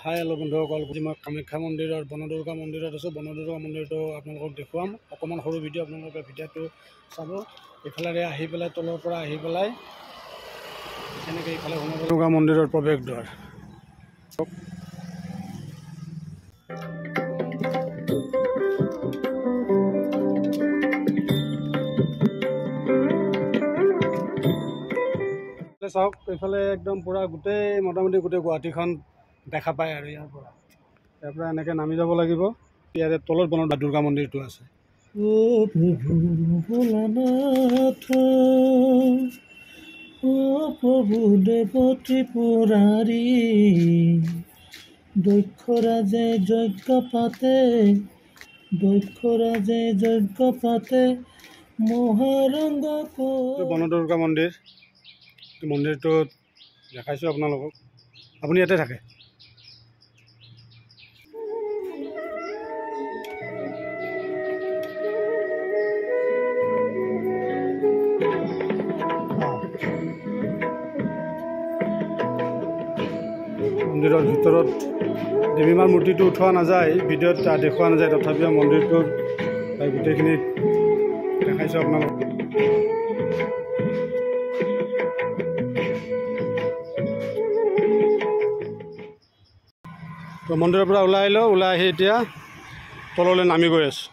Hi hello' বন্ধুসকল, মই কামাখ্যা মন্দিৰৰ বনদুৰ্গা মন্দিৰত আছোঁ। বনদুৰ্গা মন্দিৰটো আপোনালোকক দেখুৱাম। অকণমান সৰু ভিডিঅ' আপোনালোকে ভিডিঅ'টো চাব। এইফালে আহি পেলাই তলৰ পৰা আহি পেলাই এনেকৈ এইফালে সোমাব দুৰ্গা মন্দিৰৰ প্ৰৱেশদ্বাৰ। চাওক, এইফালে একদম পূৰা গোটেই মোটামুটি গোটেই গুৱাহাটীখন দেখা পায় আৰু ইয়াৰ পৰা এনেকৈ নামি যাব লাগিব। ইয়াৰে তলত বনত দুৰ্গা মন্দিৰটো আছে। ও প্ৰভু ভোলানাথ, ও প্ৰভু দেৱ ত্ৰিপুৰাৰী, দক্ষৰাজে যজ্ঞ পাতে, দক্ষৰাজে যজ্ঞ পাতে, মহাৰংগ বনদুৰ্গা মন্দিৰ। মন্দিৰটোত দেখাইছোঁ আপোনালোকক। আপুনি ইয়াতে থাকে। মন্দিৰৰ ভিতৰত দেৱীমাৰ মূৰ্তিটো উঠোৱা নাযায়, ভিডিঅ'ত দেখুওৱা নাযায়, তথাপিও মন্দিৰটো গোটেইখিনি দেখাইছোঁ আপোনালোকক। তো মন্দিৰৰ পৰা ওলাই আহিলোঁ, ওলাই আহি এতিয়া তললৈ নামি গৈ আছোঁ।